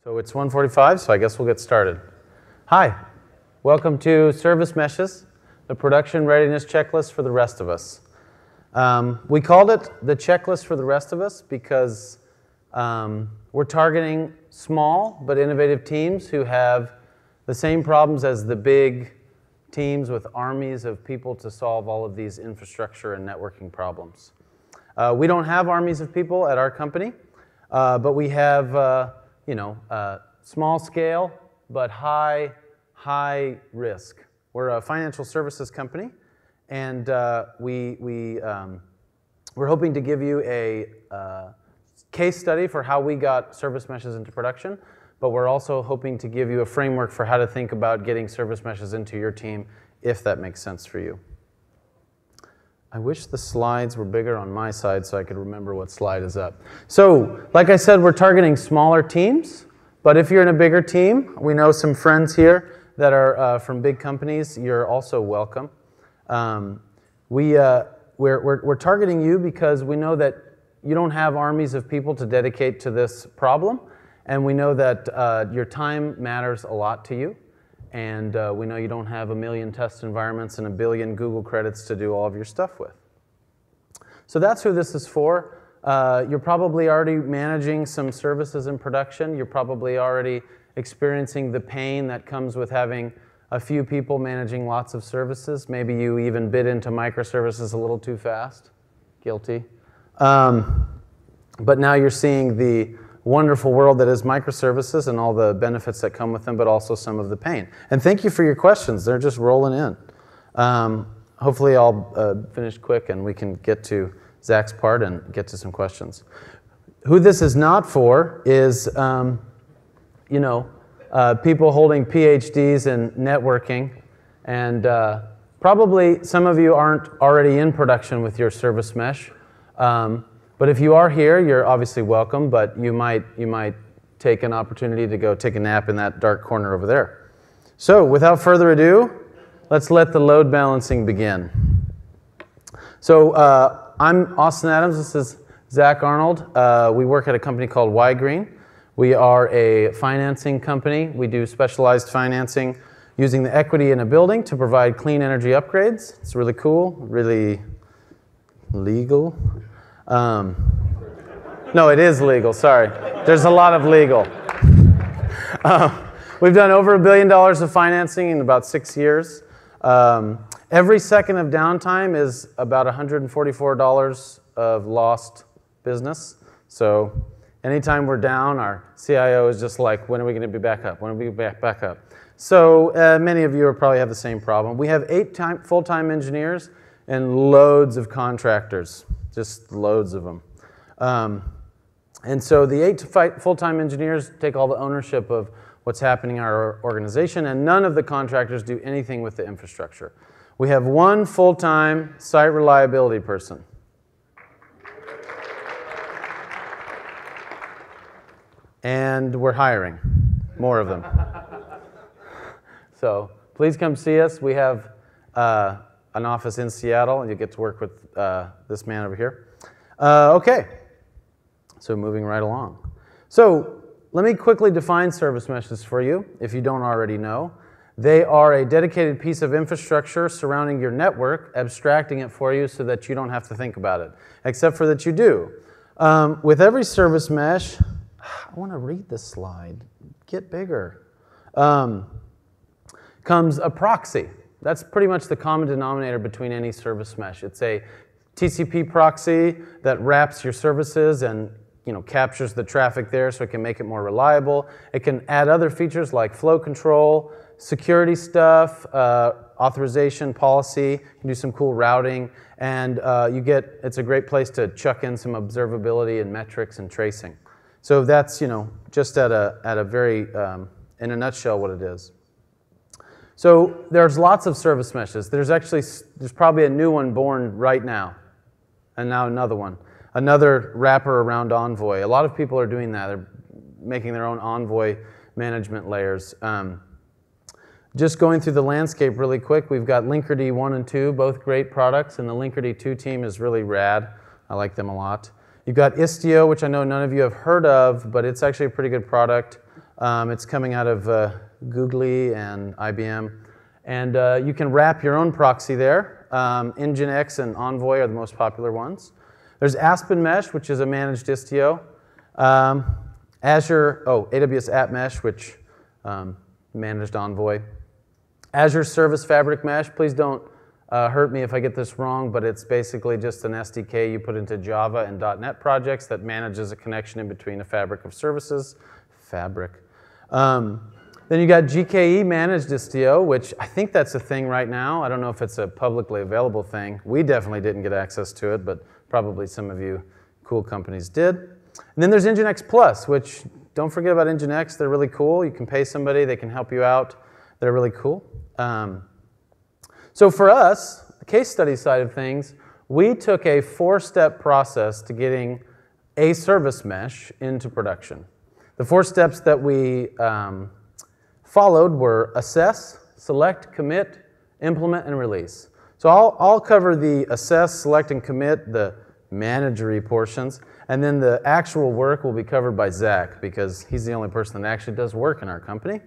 So it's 1:45, so I guess we'll get started. Hi, welcome to Service Meshes, the production readiness checklist for the rest of us. We called it the checklist for the rest of us because we're targeting small but innovative teams who have the same problems as the big teams with armies of people to solve all of these infrastructure and networking problems. We don't have armies of people at our company, but we have small scale, but high risk. We're a financial services company, and we're hoping to give you a case study for how we got service meshes into production, but we're also hoping to give you a framework for how to think about getting service meshes into your team, if that makes sense for you. I wish the slides were bigger on my side so I could remember what slide is up. So, like I said, we're targeting smaller teams, but if you're in a bigger team, we know some friends here that are from big companies, you're also welcome. We're targeting you because we know that you don't have armies of people to dedicate to this problem, and we know that your time matters a lot to you. And we know you don't have 1 million test environments and 1 billion Google credits to do all of your stuff with. So that's who this is for. You're probably already managing some services in production. You're probably already experiencing the pain that comes with having a few people managing lots of services. Maybe you even bit into microservices a little too fast. Guilty. But now you're seeing the wonderful world that is microservices and all the benefits that come with them, but also some of the pain. And thank you for your questions. They're just rolling in. Hopefully I'll finish quick and we can get to Zach's part and get to some questions. Who this is not for is, people holding PhDs in networking. And probably some of you aren't already in production with your service mesh. But if you are here, you're obviously welcome, but you might take an opportunity to go take a nap in that dark corner over there. So without further ado, let's let the load balancing begin. So I'm Austin Adams, this is Zach Arnold. We work at a company called Ygrene. We are a financing company. We do specialized financing using the equity in a building to provide clean energy upgrades. It's really cool, really legal. No, it is legal, sorry. There's a lot of legal. We've done over $1 billion of financing in about 6 years. Every second of downtime is about $144 of lost business. So anytime we're down, our CIO is just like, when are we going to be back up? When are we back up? So many of you probably have the same problem. We have 8 full-time engineers and loads of contractors. Just loads of them. And so the 8 full-time engineers take all the ownership of what's happening in our organization, and none of the contractors do anything with the infrastructure. We have 1 full-time site reliability person. And we're hiring more of them. So please come see us. We have an office in Seattle, and you get to work with this man over here. Okay, so moving right along. So let me quickly define service meshes for you, if you don't already know. They are a dedicated piece of infrastructure surrounding your network, abstracting it for you so that you don't have to think about it, except for that you do. With every service mesh, I want to read this slide, get bigger, comes a proxy. That's pretty much the common denominator between any service mesh. It's a TCP proxy that wraps your services and captures the traffic there so it can make it more reliable. It can add other features like flow control, security stuff, authorization, policy. You can do some cool routing, and it's a great place to chuck in some observability and metrics and tracing. So that's just at a very in a nutshell what it is. So there's lots of service meshes. There's probably a new one born right now, and now another one. Another wrapper around Envoy. A lot of people are doing that. They're making their own Envoy management layers. Just going through the landscape really quick, we've got Linkerd 1 and 2, both great products, and the Linkerd 2 team is really rad. I like them a lot. You've got Istio, which I know none of you have heard of, but it's actually a pretty good product. It's coming out of Google and IBM. And you can wrap your own proxy there. Nginx and Envoy are the most popular ones. There's Aspen Mesh, which is a managed istio. AWS App Mesh, which managed Envoy. Azure Service Fabric Mesh, please don't hurt me if I get this wrong, but it's basically just an SDK you put into Java and .NET projects that manages a connection in between a fabric of services. Then you got GKE Managed Istio, which I think that's a thing right now. I don't know if it's a publicly available thing. We definitely didn't get access to it, but probably some of you cool companies did. And then there's Nginx Plus, which don't forget about Nginx. They're really cool. You can pay somebody. They can help you out. They're really cool. So for us, the case study side of things, we took a 4-step process to getting a service mesh into production. The 4 steps that we followed were assess, select, commit, implement, and release. So I'll cover the assess, select, and commit, the managery portions, and then the actual work will be covered by Zach because he's the only person that actually does work in our company.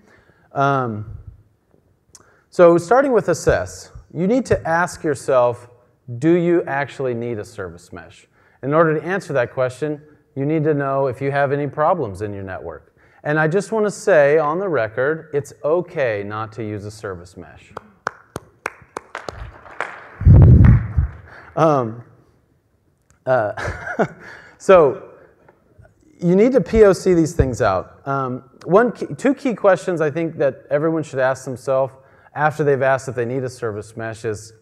So starting with assess, you need to ask yourself, do you actually need a service mesh? In order to answer that question, you need to know if you have any problems in your network. And I just want to say on the record, it's okay not to use a service mesh. So you need to POC these things out. Two key questions I think that everyone should ask themselves after they've asked if they need a service mesh is,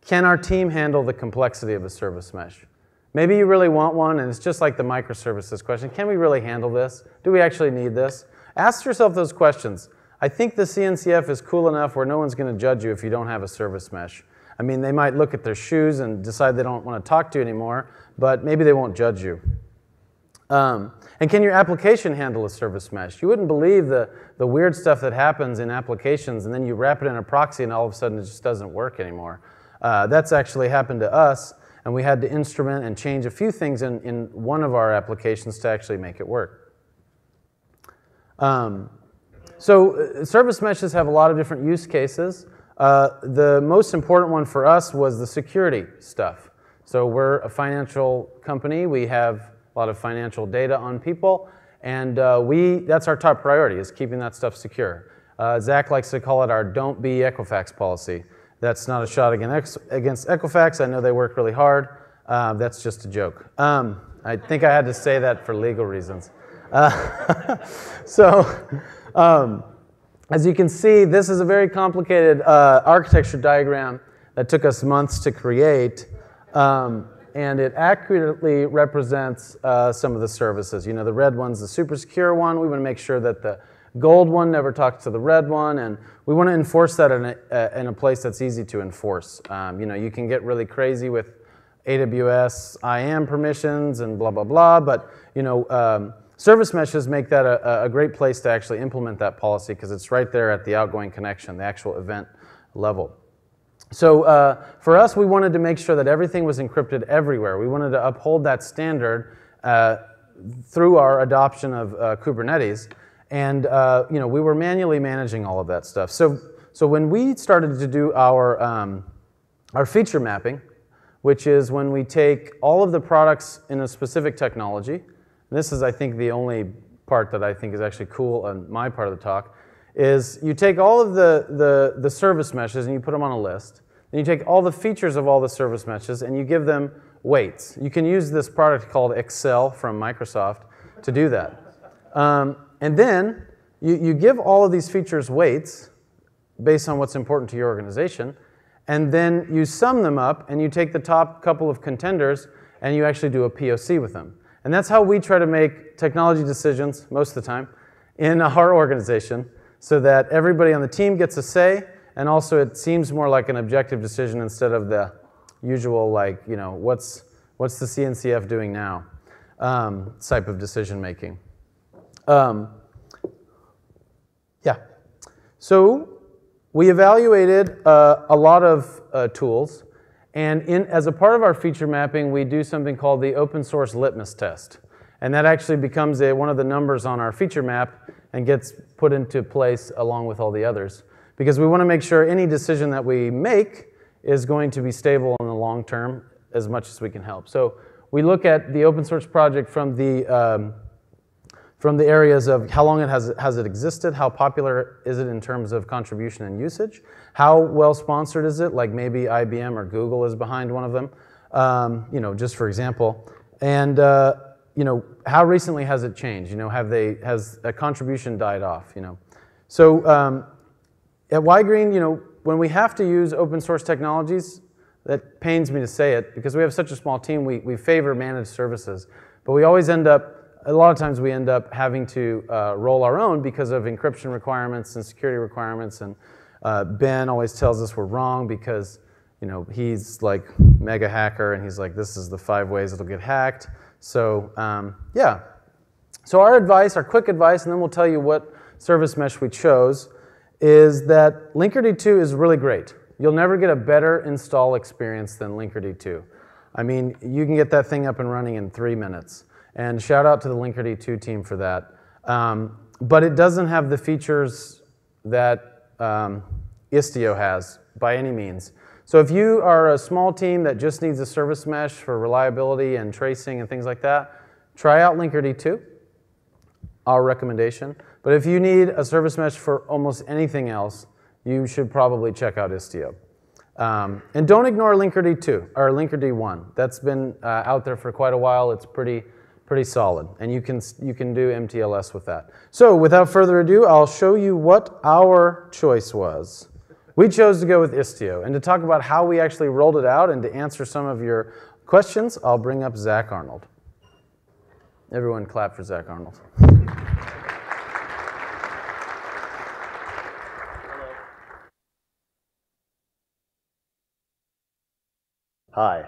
can our team handle the complexity of a service mesh? Maybe you really want one, and it's just like the microservices question. Can we really handle this? Do we actually need this? Ask yourself those questions. I think the CNCF is cool enough where no one's going to judge you if you don't have a service mesh. I mean, they might look at their shoes and decide they don't want to talk to you anymore, but maybe they won't judge you. And can your application handle a service mesh? You wouldn't believe the weird stuff that happens in applications, and then you wrap it in a proxy, and all of a sudden it just doesn't work anymore. That's actually happened to us. And we had to instrument and change a few things in one of our applications to actually make it work. So service meshes have a lot of different use cases. The most important one for us was the security stuff. So we're a financial company. We have a lot of financial data on people. And that's our top priority, is keeping that stuff secure. Zach likes to call it our don't be Equifax policy. That's not a shot against Equifax. I know they work really hard. That's just a joke. I think I had to say that for legal reasons. As you can see, this is a very complicated architecture diagram that took us months to create. And it accurately represents some of the services. You know, the red one's the super secure one. We want to make sure that the gold one never talks to the red one, and we want to enforce that in a place that's easy to enforce. You know, you can get really crazy with AWS IAM permissions and blah, blah, blah, but you know, service meshes make that a great place to actually implement that policy because it's right there at the outgoing connection, the actual event level. So for us, we wanted to make sure that everything was encrypted everywhere. We wanted to uphold that standard through our adoption of Kubernetes. And you know, we were manually managing all of that stuff. So when we started to do our feature mapping, which is when we take all of the products in a specific technology, and this is, I think, the only part that I think is actually cool on my part of the talk, is you take all of the service meshes and you put them on a list. Then you take all the features of all the service meshes and you give them weights. You can use this product called Excel from Microsoft to do that. And then you give all of these features weights based on what's important to your organization, and then you sum them up and you take the top couple of contenders and you actually do a POC with them. And that's how we try to make technology decisions most of the time in our organization, so that everybody on the team gets a say, and also it seems more like an objective decision instead of the usual, like, you know, what's the CNCF doing now type of decision making. Yeah. So we evaluated a lot of tools, and as a part of our feature mapping, we do something called the open source litmus test. And that actually becomes one of the numbers on our feature map, and gets put into place along with all the others. Because we want to make sure any decision that we make is going to be stable in the long term as much as we can help. So we look at the open source project from the areas of how long has it existed, how popular is it in terms of contribution and usage, how well sponsored is it, like maybe IBM or Google is behind one of them, just for example, and how recently has it changed? Has a contribution died off? So at Ygrene, when we have to use open source technologies, that pains me to say it because we have such a small team. We favor managed services, but we always end up. A lot of times we end up having to roll our own because of encryption requirements and security requirements. And Ben always tells us we're wrong because he's like mega hacker and he's like, this is the 5 ways it'll get hacked. So yeah. So our quick advice, and then we'll tell you what service mesh we chose, is that Linkerd 2 is really great. You'll never get a better install experience than Linkerd 2. I mean, you can get that thing up and running in 3 minutes. And shout out to the Linkerd 2 team for that. But it doesn't have the features that Istio has by any means. So if you are a small team that just needs a service mesh for reliability and tracing and things like that, try out Linkerd 2, our recommendation. But if you need a service mesh for almost anything else, you should probably check out Istio. And don't ignore Linkerd 2, or Linkerd 1. That's been out there for quite a while. It's pretty solid, and you can do MTLS with that. So without further ado, I'll show you what our choice was. We chose to go with Istio, and to talk about how we actually rolled it out and to answer some of your questions, I'll bring up Zach Arnold. Everyone clap for Zach Arnold. Hi.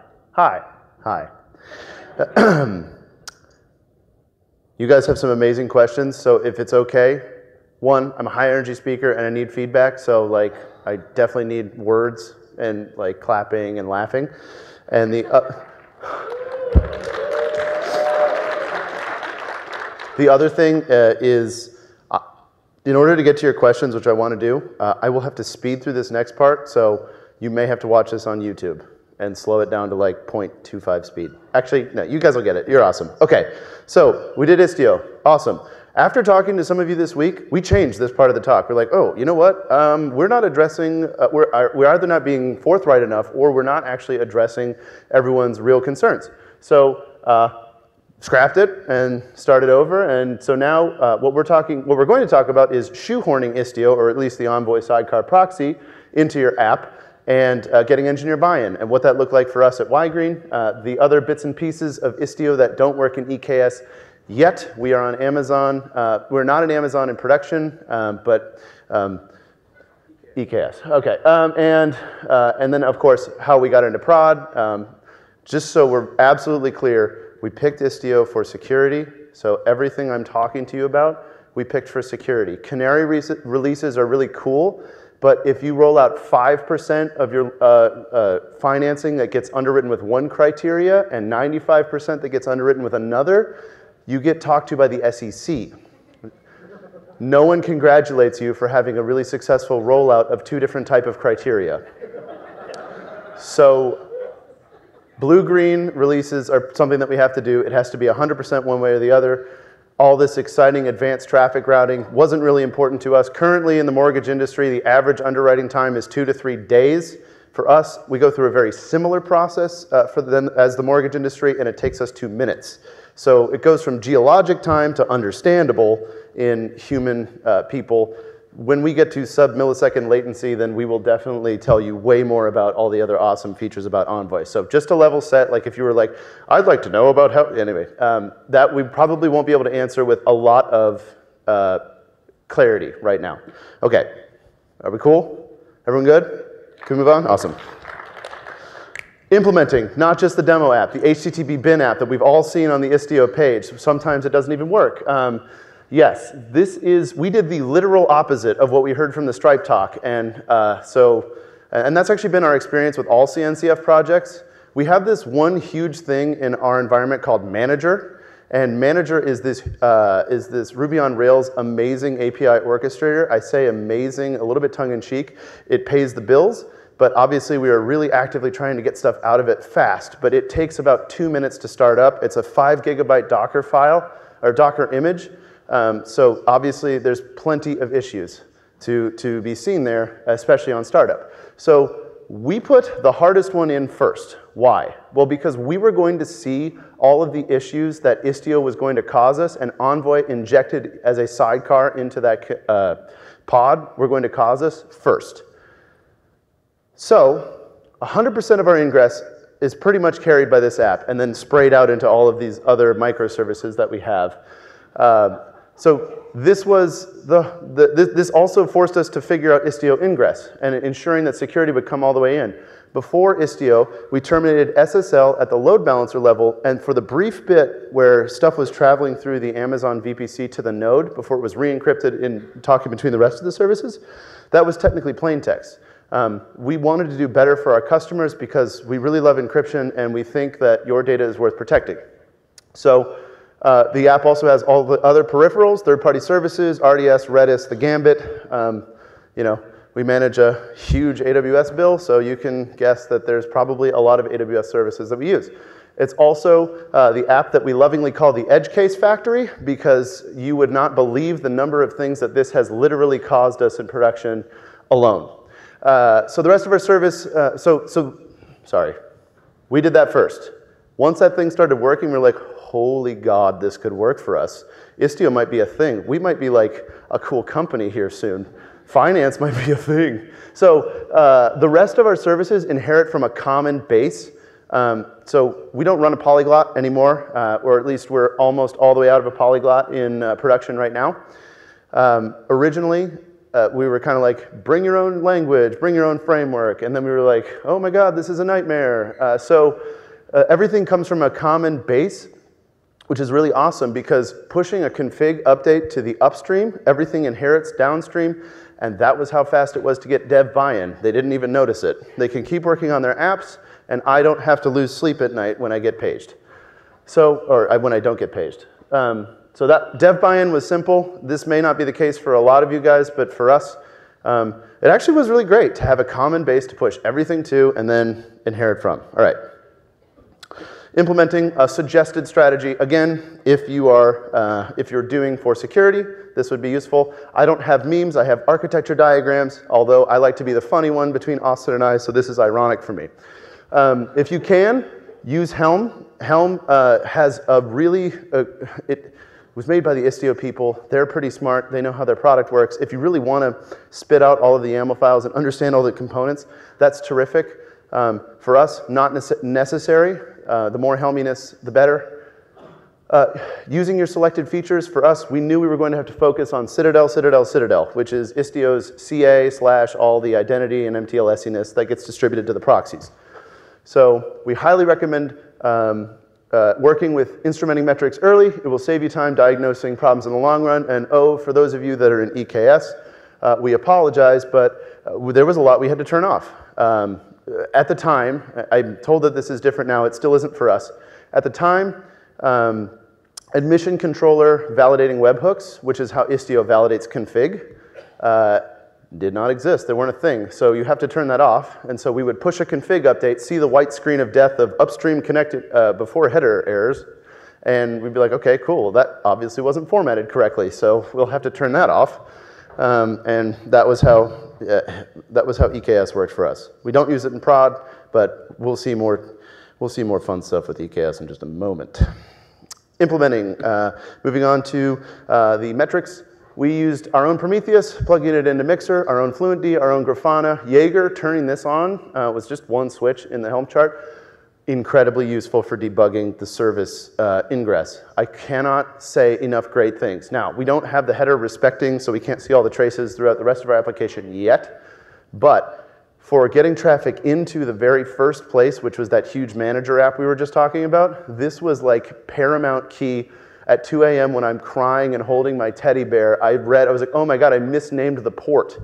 You guys have some amazing questions, so if it's okay, one, I'm a high energy speaker and I need feedback, so I definitely need words and clapping and laughing. And the other thing is, in order to get to your questions, which I want to do, I will have to speed through this next part, so you may have to watch this on YouTube and slow it down to 0.25 speed. Actually, no, you guys will get it. You're awesome. Okay, so we did Istio. Awesome. After talking to some of you this week, we changed this part of the talk. We're like, oh, you know what? We're not addressing, we're either not being forthright enough or we're not actually addressing everyone's real concerns. So scrapped it and started over. And so now what we're going to talk about is shoehorning Istio, or at least the Envoy sidecar proxy, into your app and getting engineer buy-in, and what that looked like for us at Ygrene. The other bits and pieces of Istio that don't work in EKS yet, we are on Amazon. We're not in Amazon in production, but EKS. Okay, and then of course how we got into prod. Just so we're absolutely clear, we picked Istio for security. So everything I'm talking to you about, we picked for security. Canary releases are really cool. But if you roll out 5% of your financing that gets underwritten with one criteria and 95% that gets underwritten with another, you get talked to by the SEC. No one congratulates you for having a really successful rollout of 2 different types of criteria. So blue-green releases are something that we have to do. It has to be 100% one way or the other. All this exciting advanced traffic routing wasn't really important to us. Currently in the mortgage industry, the average underwriting time is 2 to 3 days. For us, we go through a very similar process as the mortgage industry, and it takes us 2 minutes. So it goes from geologic time to understandable in human people. When we get to sub-millisecond latency, then we will definitely tell you way more about all the other awesome features about Envoy. So just to level set, if you were like, I'd like to know about how, anyway, that we probably won't be able to answer with a lot of clarity right now. Okay, are we cool? Everyone good? Can we move on? Awesome. Implementing, not just the demo app, the HTTP bin app that we've all seen on the Istio page. Sometimes it doesn't even work. Yes, we did the literal opposite of what we heard from the Stripe talk, and that's actually been our experience with all CNCF projects. We have this one huge thing in our environment called manager, And Manager is this Ruby on Rails amazing API orchestrator. I say amazing, a little bit tongue-in-cheek. It pays the bills, but obviously we are really actively trying to get stuff out of it fast. But it takes about 2 minutes to start up. It's a 5 GB Docker file, or Docker image. So obviously there's plenty of issues to be seen there, especially on startup. So we put the hardest one in first. Why? Well, because we were going to see all of the issues that Istio was going to cause us, and Envoy injected as a sidecar into that pod were going to cause us first. So 100% of our ingress is pretty much carried by this app and then sprayed out into all of these other microservices that we have. So this was this also forced us to figure out Istio ingress and ensuring that security would come all the way in. Before Istio, we terminated SSL at the load balancer level, and for the brief bit where stuff was traveling through the Amazon VPC to the node before it was re-encrypted in talking between the rest of the services, that was technically plain text. We wanted to do better for our customers because we really love encryption and we think that your data is worth protecting. So the app also has all the other peripherals, third-party services, RDS, Redis, the Gambit. You know, we manage a huge AWS bill, so you can guess that there's probably a lot of AWS services that we use. It's also the app that we lovingly call the Edge Case Factory because you would not believe the number of things that this has literally caused us in production alone. So the rest of our service, sorry, we did that first. Once that thing started working, we were like, holy God, this could work for us. Istio might be a thing. We might be like a cool company here soon. Finance might be a thing. So the rest of our services inherit from a common base. So we don't run a polyglot anymore, or at least we're almost all the way out of a polyglot in production right now. Originally, we were kind of like, bring your own language, bring your own framework, and then we were like, oh my God, this is a nightmare. So everything comes from a common base, which is really awesome because pushing a config update to the upstream, everything inherits downstream, and that was how fast it was to get dev buy-in. They didn't even notice it. They can keep working on their apps, and I don't have to lose sleep at night when I get paged. So, or when I don't get paged. So that dev buy-in was simple. This may not be the case for a lot of you guys, but for us, it actually was really great to have a common base to push everything to and then inherit from. All right. Implementing a suggested strategy. Again, if you're doing for security, this would be useful. I don't have memes, I have architecture diagrams, although I like to be the funny one between Austin and I, so this is ironic for me. If you can, use Helm. Helm has a really, it was made by the Istio people. They're pretty smart, they know how their product works. If you really want to spit out all of the YAML files and understand all the components, that's terrific. For us, not necessary. The more Helminess, the better. Using your selected features, for us, we knew we were going to have to focus on Citadel, which is Istio's CA / all the identity and MTLS-iness that gets distributed to the proxies. So we highly recommend working with instrumenting metrics early. It will save you time diagnosing problems in the long run. And for those of you that are in EKS, we apologize, but there was a lot we had to turn off. At the time, I'm told that this is different now, it still isn't for us. At the time, admission controller validating webhooks, which is how Istio validates config, did not exist. There weren't a thing. So you have to turn that off. And so we would push a config update, see the white screen of death of upstream connected before header errors, and we'd be like, okay, cool, that obviously wasn't formatted correctly, so we'll have to turn that off. And that was how EKS worked for us. We don't use it in prod, but we'll see more fun stuff with EKS in just a moment. Implementing, moving on to the metrics. We used our own Prometheus, plugging it into Mixer, our own Fluentd, our own Grafana. Jaeger, turning this on was just one switch in the Helm chart. Incredibly useful for debugging the service ingress. I cannot say enough great things. Now, we don't have the header respecting, so we can't see all the traces throughout the rest of our application yet, but for getting traffic into the very first place, which was that huge manager app we were just talking about, this was like paramount key. At 2 a.m. when I'm crying and holding my teddy bear, I was like, oh my God, I misnamed the port,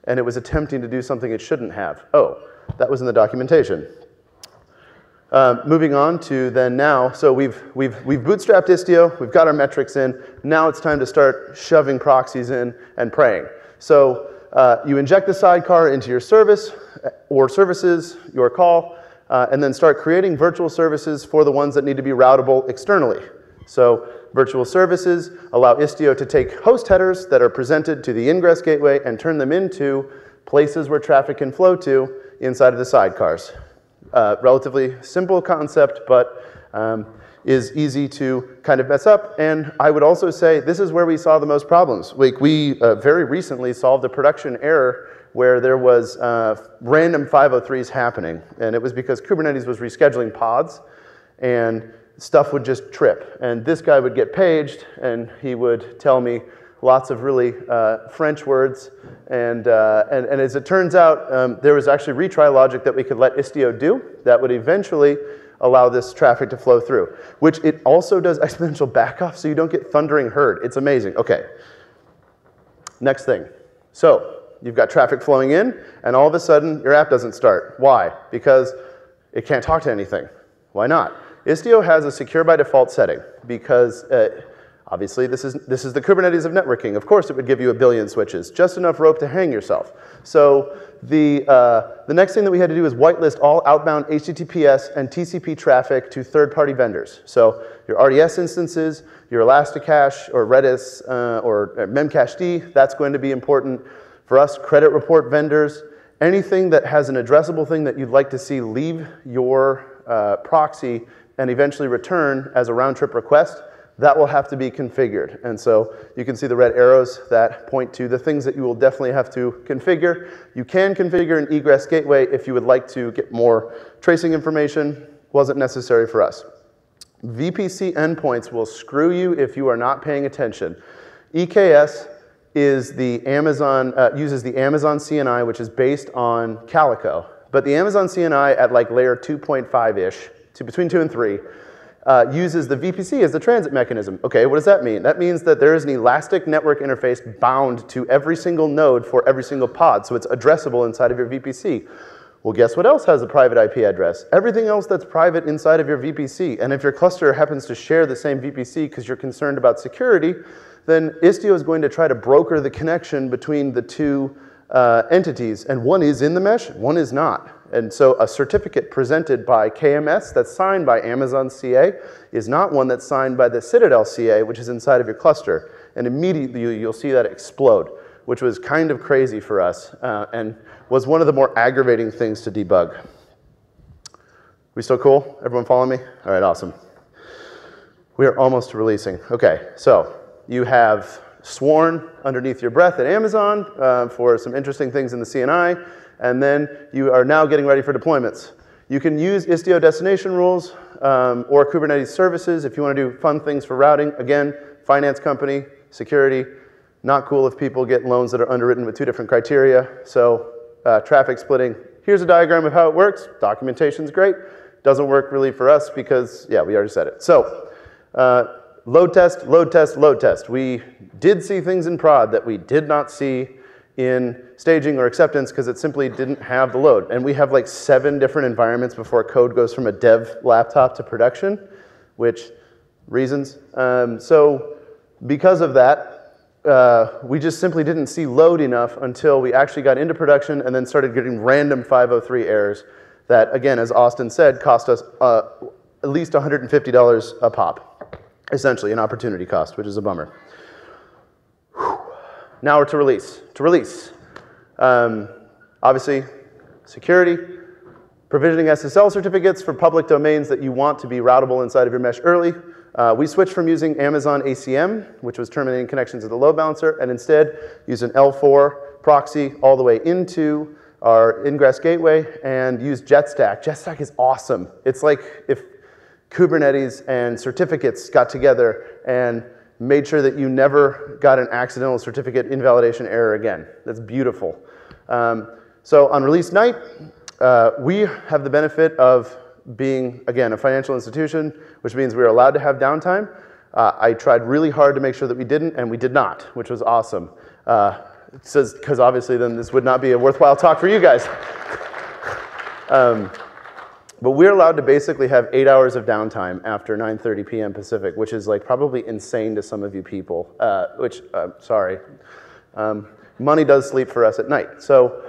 and it was attempting to do something it shouldn't have. Oh, that was in the documentation. Moving on to then now, so we've bootstrapped Istio, we've got our metrics in, now it's time to start shoving proxies in and praying. So you inject the sidecar into your service or services, your call, and then start creating virtual services for the ones that need to be routable externally. So virtual services allow Istio to take host headers that are presented to the ingress gateway and turn them into places where traffic can flow to inside of the sidecars. Relatively simple concept, but is easy to kind of mess up. And I would also say this is where we saw the most problems. Like we very recently solved a production error where there was random 503s happening. And it was because Kubernetes was rescheduling pods and stuff would just trip. And this guy would get paged and he would tell me lots of really French words. And as it turns out, there was actually retry logic that we could let Istio do that would eventually allow this traffic to flow through, which it also does exponential backoff so you don't get thundering herd. It's amazing. Okay, next thing. So you've got traffic flowing in and all of a sudden your app doesn't start. Why? Because it can't talk to anything. Why not? Istio has a secure by default setting because obviously, this is the Kubernetes of networking. Of course, it would give you 1 billion switches, just enough rope to hang yourself. So the next thing that we had to do is whitelist all outbound HTTPS and TCP traffic to third-party vendors. So your RDS instances, your Elasticache or Redis or Memcached, that's going to be important. For us, credit report vendors, anything that has an addressable thing that you'd like to see leave your proxy and eventually return as a round-trip request, that will have to be configured. And so you can see the red arrows that point to the things that you will definitely have to configure. You can configure an egress gateway if you would like to get more tracing information. Wasn't necessary for us. VPC endpoints will screw you if you are not paying attention. EKS is the Amazon, uses the Amazon CNI, which is based on Calico. But the Amazon CNI at like layer 2.5-ish, between 2 and 3, uses the VPC as the transit mechanism. Okay, what does that mean? That means that there is an elastic network interface bound to every single node for every single pod, so it's addressable inside of your VPC. Well, guess what else has a private IP address? Everything else that's private inside of your VPC. And if your cluster happens to share the same VPC because you're concerned about security, then Istio is going to try to broker the connection between the two entities. And one is in the mesh, one is not. And so a certificate presented by KMS that's signed by Amazon CA is not one that's signed by the Citadel CA, which is inside of your cluster. And immediately you'll see that explode, which was kind of crazy for us and was one of the more aggravating things to debug. We still cool? Everyone follow me? All right, awesome. We are almost releasing. Okay, so you have sworn underneath your breath at Amazon for some interesting things in the CNI. And then you are now getting ready for deployments. You can use Istio destination rules or Kubernetes services if you want to do fun things for routing. Again, finance company, security, not cool if people get loans that are underwritten with 2 different criteria. So traffic splitting, here's a diagram of how it works. Documentation's great. Doesn't work really for us because, yeah, we already said it. So load test, load test, load test. We did see things in prod that we did not see in staging or acceptance because it simply didn't have the load. And we have like 7 different environments before code goes from a dev laptop to production, which reasons. So because of that, we just simply didn't see load enough until we actually got into production and then started getting random 503 errors that, again, as Austin said, cost us at least $150 a pop, essentially an opportunity cost, which is a bummer. Now we're to release. To release, obviously, security, provisioning SSL certificates for public domains that you want to be routable inside of your mesh early. We switched from using Amazon ACM, which was terminating connections to the load balancer, and instead use an L4 proxy all the way into our ingress gateway and use JetStack. JetStack is awesome. It's like if Kubernetes and certificates got together and made sure that you never got an accidental certificate invalidation error again. That's beautiful. So on release night, we have the benefit of being, again, a financial institution, which means we are allowed to have downtime. I tried really hard to make sure that we didn't, and we did not, which was awesome. Because obviously then this would not be a worthwhile talk for you guys. But we're allowed to basically have 8 hours of downtime after 9:30 p.m. Pacific, which is like probably insane to some of you people, sorry. Money does sleep for us at night. So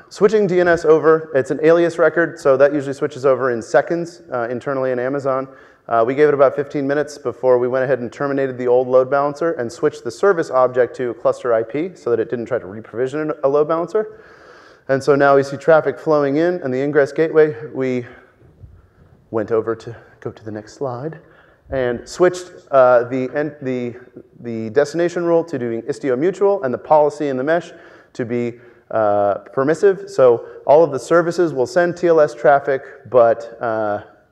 switching DNS over, it's an alias record, so that usually switches over in seconds internally in Amazon. We gave it about 15 minutes before we went ahead and terminated the old load balancer and switched the service object to cluster IP so that it didn't try to reprovision a load balancer. And so now we see traffic flowing in, and the ingress gateway, we went over to go to the next slide and switched the destination rule to doing Istio mutual and the policy in the mesh to be permissive. So all of the services will send TLS traffic, but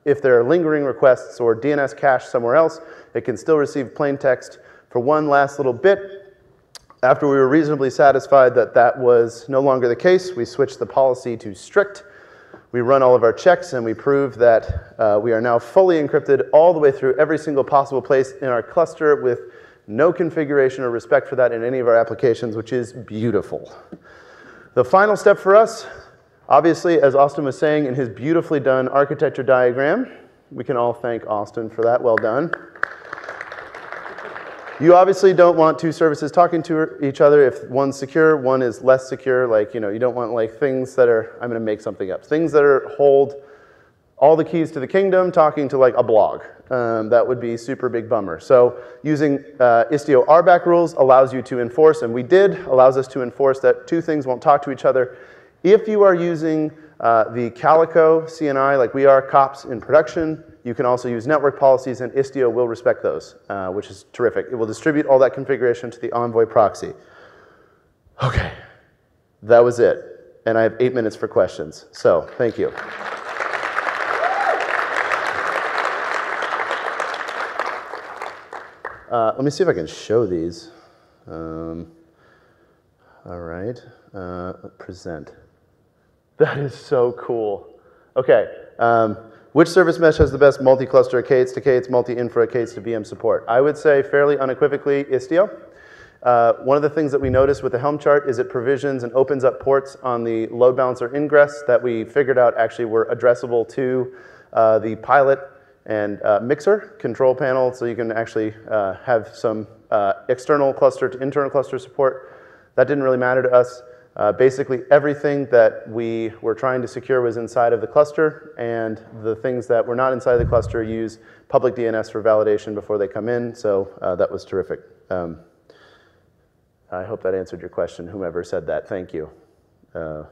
if there are lingering requests or DNS cache somewhere else, it can still receive plain text. For one last little bit, after we were reasonably satisfied that that was no longer the case, we switched the policy to strict. We run all of our checks and we prove that we are now fully encrypted all the way through every single possible place in our cluster with no configuration or respect for that in any of our applications, which is beautiful. The final step for us, obviously, as Austin was saying in his beautifully done architecture diagram, we can all thank Austin for that, well done. You obviously don't want two services talking to each other if one's secure, one is less secure. Like, you know, you don't want like things that are, I'm going to make something up, things that hold all the keys to the kingdom talking to like a blog. That would be super big bummer. So using Istio RBAC rules allows you to enforce, and we did, allows us to enforce that two things won't talk to each other. If you are using the Calico CNI, like we are COPS in production, you can also use network policies, and Istio will respect those, which is terrific. It will distribute all that configuration to the Envoy proxy. Okay, that was it. And I have 8 minutes for questions. So, thank you. Let me see if I can show these. All right, present. That is so cool. Okay. Which service mesh has the best multi-cluster K8s to K8s, multi-infra K8s to VM support? I would say fairly unequivocally Istio. One of the things that we noticed with the Helm chart is it provisions and opens up ports on the load balancer ingress that we figured out actually were addressable to the pilot and mixer control panel, so you can actually have some external cluster to internal cluster support. That didn't really matter to us. Basically, everything that we were trying to secure was inside of the cluster, and the things that were not inside the cluster use public DNS for validation before they come in, so that was terrific. I hope that answered your question, whomever said that. Thank you. All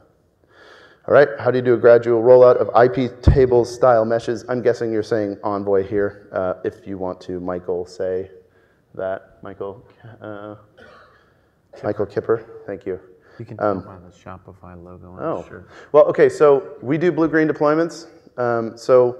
right, how do you do a gradual rollout of IP tables style meshes? I'm guessing you're saying Envoy here. If you want to, Michael, say that. Michael Kipper, thank you. You can tell by the Shopify logo. Oh, sure. Well, okay, so we do blue-green deployments. So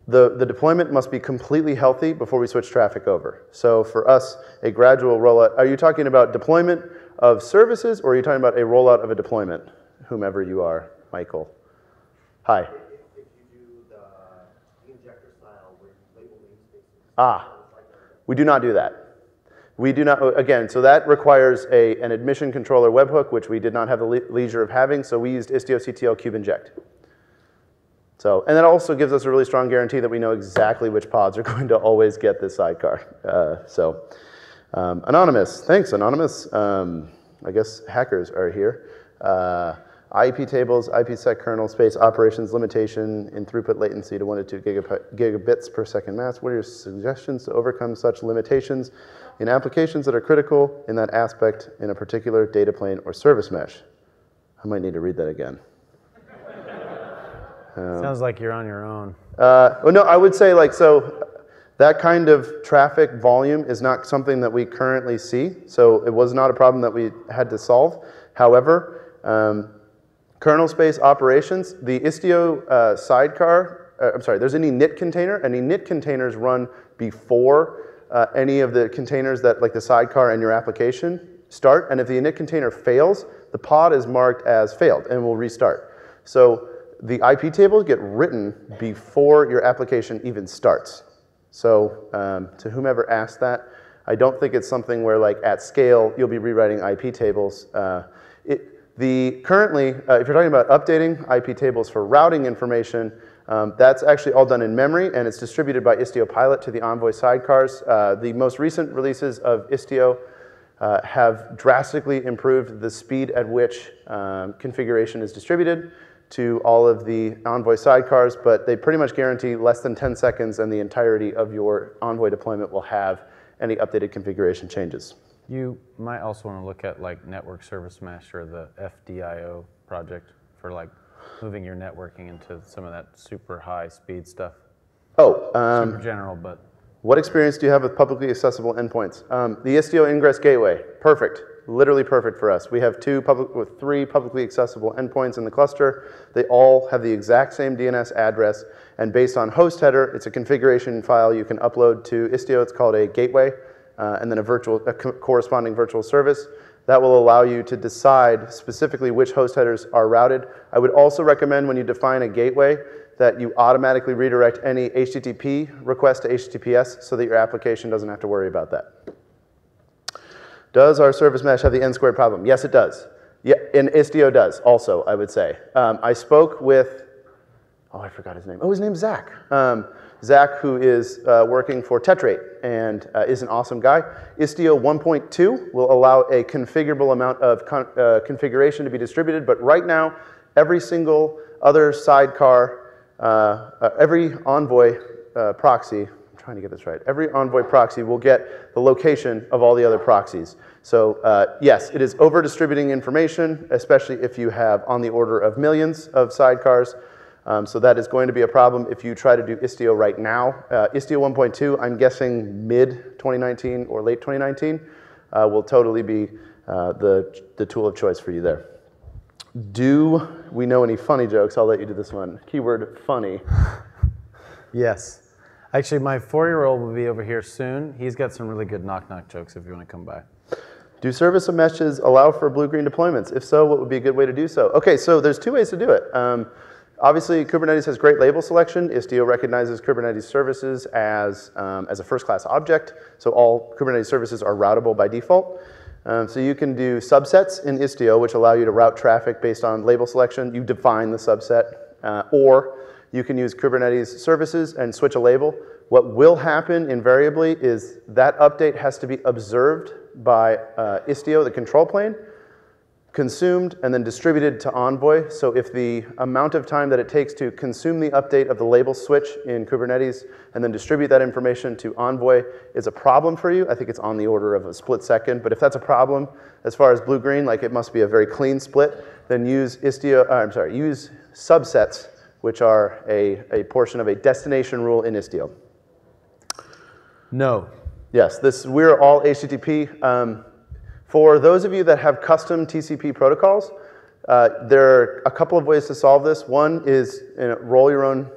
the deployment must be completely healthy before we switch traffic over. So for us, a gradual rollout, are you talking about deployment of services, or are you talking about a rollout of a deployment? Whomever you are, Michael. Hi. If you do the injector style where you label namespaces. We do not do that. We do not, again, so that requires an admission controller webhook, which we did not have the leisure of having, so we used Istio-CTL kube inject. So, and that also gives us a really strong guarantee that we know exactly which pods are going to always get this sidecar. Anonymous, thanks, Anonymous. I guess hackers are here. IP tables, IPsec kernel space operations limitation in throughput latency to 1 to 2 gigabits per second mass. What are your suggestions to overcome such limitations in applications that are critical in that aspect in a particular data plane or service mesh? I might need to read that again. Sounds like you're on your own. Well, no, I would say like, so that kind of traffic volume is not something that we currently see. So it was not a problem that we had to solve. However, kernel space operations, the Istio sidecar, there's an init container, and init containers run before any of the containers that like the sidecar and your application start. And if the init container fails, the pod is marked as failed and will restart. So the IP tables get written before your application even starts. So to whomever asked that, I don't think it's something where like at scale you'll be rewriting IP tables. Currently, if you're talking about updating IP tables for routing information, that's actually all done in memory, and it's distributed by Istio Pilot to the Envoy sidecars. The most recent releases of Istio have drastically improved the speed at which configuration is distributed to all of the Envoy sidecars, but they pretty much guarantee less than 10 seconds and the entirety of your Envoy deployment will have any updated configuration changes. You might also want to look at like Network Service Mesh or the FDIO project for like moving your networking into some of that super high speed stuff. Oh, super general, but. What experience do you have with publicly accessible endpoints? The Istio Ingress Gateway, perfect, literally perfect for us. We have 3 publicly accessible endpoints in the cluster. They all have the exact same DNS address, and based on host header, it's a configuration file you can upload to Istio. It's called a gateway, and then a corresponding virtual service. That will allow you to decide specifically which host headers are routed. I would also recommend when you define a gateway that you automatically redirect any HTTP request to HTTPS so that your application doesn't have to worry about that. Does our service mesh have the n-squared problem? Yes, it does. Yeah, and Istio does also, I would say. I spoke with, oh, I forgot his name. Oh, his name's Zach. Zach, who is working for Tetrate and is an awesome guy. Istio 1.2 will allow a configurable amount of configuration to be distributed, but right now, every single other sidecar, every Envoy proxy, I'm trying to get this right, every Envoy proxy will get the location of all the other proxies. So yes, it is over-distributing information, especially if you have on the order of millions of sidecars. So that is going to be a problem if you try to do Istio right now. Istio 1.2, I'm guessing mid-2019 or late 2019, will totally be the tool of choice for you there. Do we know any funny jokes? I'll let you do this one. Keyword funny. Yes. Actually, my 4-year-old will be over here soon. He's got some really good knock-knock jokes if you want to come by. Do service meshes allow for blue-green deployments? If so, what would be a good way to do so? Okay, so there's 2 ways to do it. Obviously, Kubernetes has great label selection. Istio recognizes Kubernetes services as a first-class object, so all Kubernetes services are routable by default. So you can do subsets in Istio, which allow you to route traffic based on label selection. You define the subset, or you can use Kubernetes services and switch a label. What will happen invariably is that update has to be observed by Istio, the control plane, consumed, and then distributed to Envoy. So if the amount of time that it takes to consume the update of the label switch in Kubernetes and then distribute that information to Envoy is a problem for you, I think it's on the order of a split second. But if that's a problem, as far as blue-green, like it must be a very clean split, then use use subsets, which are a portion of a destination rule in Istio. No. Yes, we're all HTTP. For those of you that have custom TCP protocols, there are a couple of ways to solve this. One is roll your own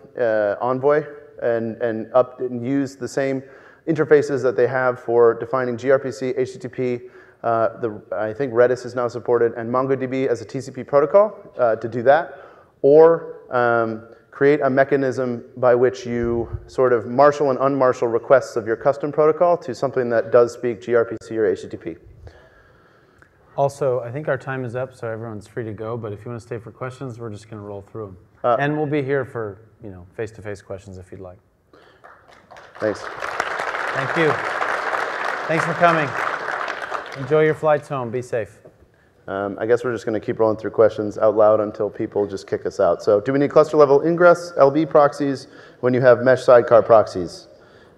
Envoy and use the same interfaces that they have for defining gRPC, HTTP. I think Redis is now supported, and MongoDB as a TCP protocol to do that. Or create a mechanism by which you sort of marshal and unmarshal requests of your custom protocol to something that does speak gRPC or HTTP. Also, I think our time is up, so everyone's free to go. But if you want to stay for questions, we're just going to roll through them. And we'll be here for face-to-face questions if you'd like. Thanks. Thank you. Thanks for coming. Enjoy your flights home. Be safe. I guess we're just going to keep rolling through questions out loud until people just kick us out. So do we need cluster-level ingress, LB proxies, when you have mesh sidecar proxies?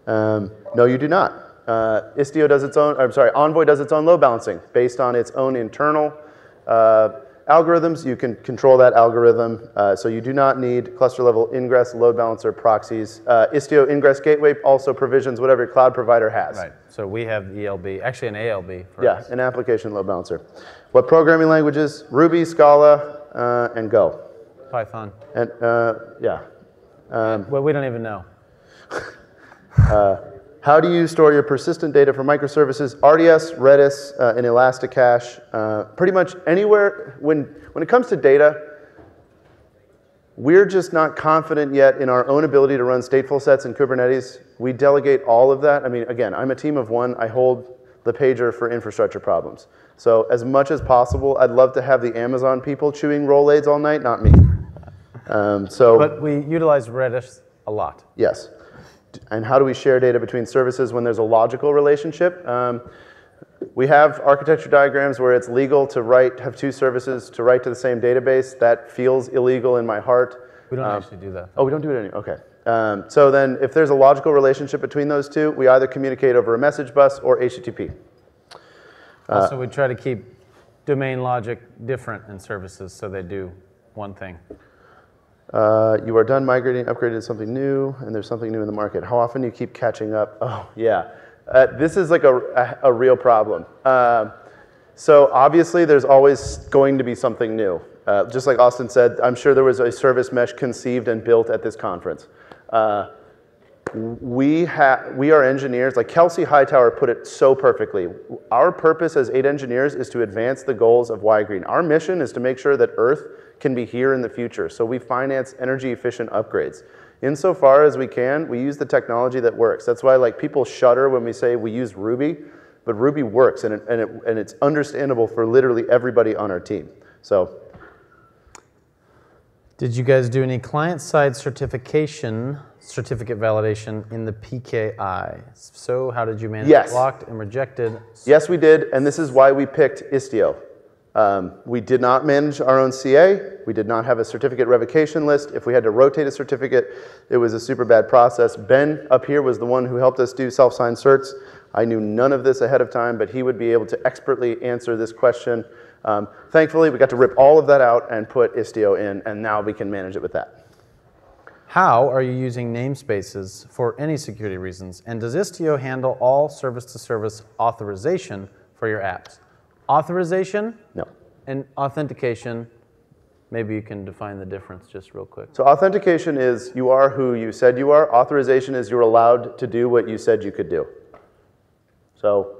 No, you do not. Istio does its own, Envoy does its own load balancing based on its own internal algorithms. You can control that algorithm, so you do not need cluster-level ingress, load balancer, proxies. Istio Ingress Gateway also provisions whatever your cloud provider has. Right, so we have ELB, actually an ALB for Yeah, us. an application load balancer. What programming languages? Ruby, Scala, and Go. Python. And yeah. Well, we don't even know. How do you store your persistent data for microservices? RDS, Redis, and Elasticache. Pretty much anywhere. When it comes to data, we're just not confident yet in our own ability to run stateful sets in Kubernetes. We delegate all of that. I mean, again, I'm a team of one. I hold the pager for infrastructure problems. So as much as possible, I'd love to have the Amazon people chewing Rolaids all night, not me. But we utilize Redis a lot. Yes. And how do we share data between services when there's a logical relationship? We have architecture diagrams where it's legal to have two services to write to the same database. That feels illegal in my heart. We don't actually do that. Oh, we don't do it anymore. Okay. So then if there's a logical relationship between those two, we either communicate over a message bus or HTTP. Also, we try to keep domain logic different in services so they do one thing. You are done migrating, upgraded to something new, and there's something new in the market. How often do you keep catching up? Oh, yeah. This is like a real problem. So obviously, there's always going to be something new. Just like Austin said, I'm sure there was a service mesh conceived and built at this conference. We are engineers, like Kelsey Hightower put it so perfectly. Our purpose as 8 engineers is to advance the goals of Ygrene. Our mission is to make sure that Earth can be here in the future. So we finance energy efficient upgrades. Insofar as we can, we use the technology that works. That's why like people shudder when we say we use Ruby, but Ruby works and it's understandable for literally everybody on our team. So. Did you guys do any client-side certificate validation in the PKI? So how did you manage blocked and rejected? Yes, we did, and this is why we picked Istio. We did not manage our own CA. We did not have a certificate revocation list. If we had to rotate a certificate, it was a super bad process. Ben up here was the one who helped us do self-signed certs. I knew none of this ahead of time, but he would be able to expertly answer this question. Thankfully, we got to rip all of that out and put Istio in, and now we can manage it with that. How are you using namespaces for any security reasons? And does Istio handle all service-to-service authorization for your apps? Authorization? No. And authentication, maybe you can define the difference just real quick. So authentication is you are who you said you are. Authorization is you're allowed to do what you said you could do. So.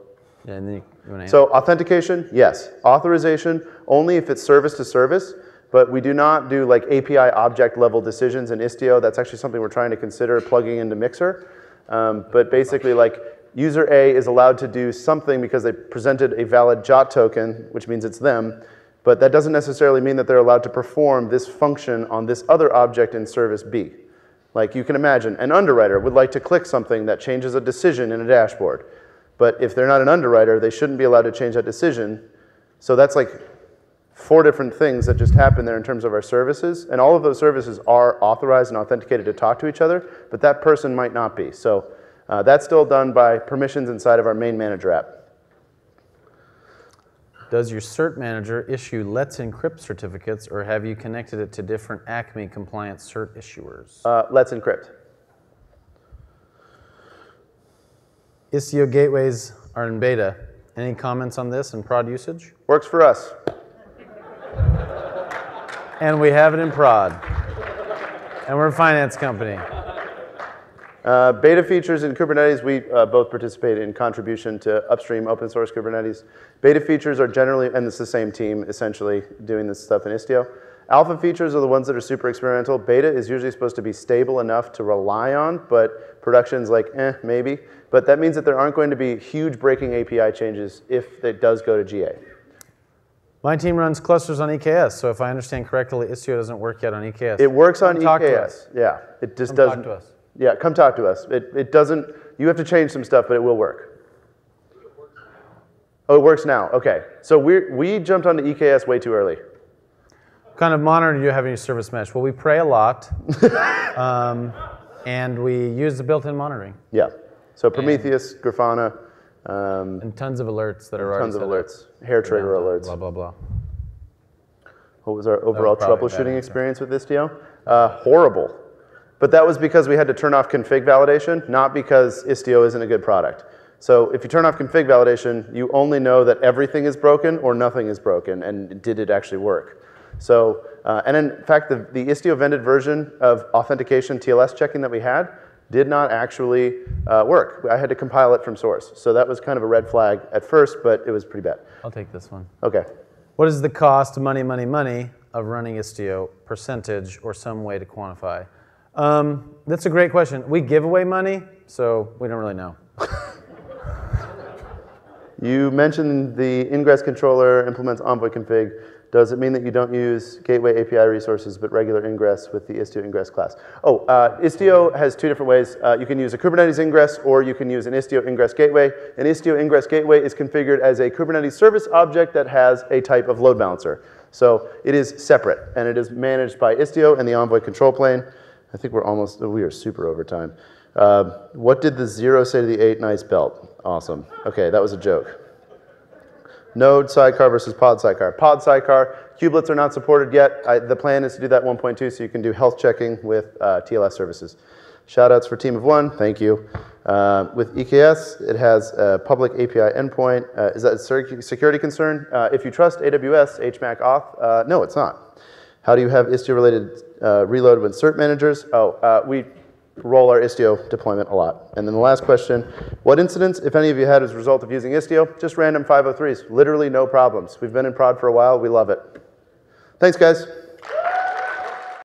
Yeah, and then you want to So authentication, yes. Authorization, only if it's service to service, but we do not do like API object level decisions in Istio. That's actually something we're trying to consider plugging into Mixer. But basically like user A is allowed to do something because they presented a valid JOT token, which means it's them, but that doesn't necessarily mean that they're allowed to perform this function on this other object in service B. Like you can imagine, an underwriter would like to click something that changes a decision in a dashboard. But if they're not an underwriter, they shouldn't be allowed to change that decision. So that's like 4 different things that just happen there in terms of our services. And all of those services are authorized and authenticated to talk to each other, but that person might not be. So that's still done by permissions inside of our main manager app. Does your cert manager issue Let's Encrypt certificates, or have you connected it to different Acme compliant cert issuers? Let's Encrypt. Istio gateways are in beta. Any comments on this and prod usage? Works for us. And we have it in prod. And we're a finance company. Beta features in Kubernetes, we both participate in contribution to upstream open source Kubernetes. Beta features are generally, and it's the same team essentially doing this stuff in Istio. Alpha features are the ones that are super experimental. Beta is usually supposed to be stable enough to rely on, but production's like, maybe. But that means that there aren't going to be huge breaking API changes if it does go to GA. My team runs clusters on EKS, so if I understand correctly, Istio doesn't work yet on EKS. It works on Talk to EKS. us. Yeah, it just Come doesn't. talk to us. Yeah, come talk to us. It doesn't, you have to change some stuff, but it will work. Oh, it works now. Okay. So we jumped onto EKS way too early. What kind of monitor do you have in your service mesh? Well, we pray a lot, and we use the built-in monitoring. Yeah. So Prometheus, Grafana. And tons of alerts that are already Tons of alerts. Hair trigger alerts. Blah, blah, blah. What was our overall probably a bad troubleshooting answer. experience with Istio? Horrible. But that was because we had to turn off config validation, not because Istio isn't a good product. So if you turn off config validation, you only know that everything is broken or nothing is broken, and did it actually work? So, and in fact, the Istio vended version of authentication TLS checking that we had did not actually work. I had to compile it from source. So that was kind of a red flag at first, but it was pretty bad. I'll take this one. Okay. What is the cost, money, of running Istio, percentage, or some way to quantify? That's a great question. We give away money, so we don't really know. You mentioned the ingress controller implements Envoy config. Does it mean that you don't use gateway API resources but regular ingress with the Istio ingress class? Oh, Istio has two different ways. You can use a Kubernetes ingress or you can use an Istio ingress gateway. An Istio ingress gateway is configured as a Kubernetes service object that has a type of load balancer. So it is separate and it is managed by Istio and the Envoy control plane. I think we are super over time. What did the 0 say to the 8 nice belt? Awesome. Okay, that was a joke. Node sidecar versus pod sidecar. Pod sidecar, kubelets are not supported yet. The plan is to do that 1.2 so you can do health checking with TLS services. Shoutouts for Team of One, thank you. With EKS, it has a public API endpoint. Is that a security concern? If you trust AWS, HMAC auth, no, it's not. How do you have Istio-related reload with cert managers? We roll our Istio deployment a lot. And then the last question, what incidents, if any of you had as a result of using Istio? Just random 503s, literally no problems. We've been in prod for a while, we love it. Thanks guys.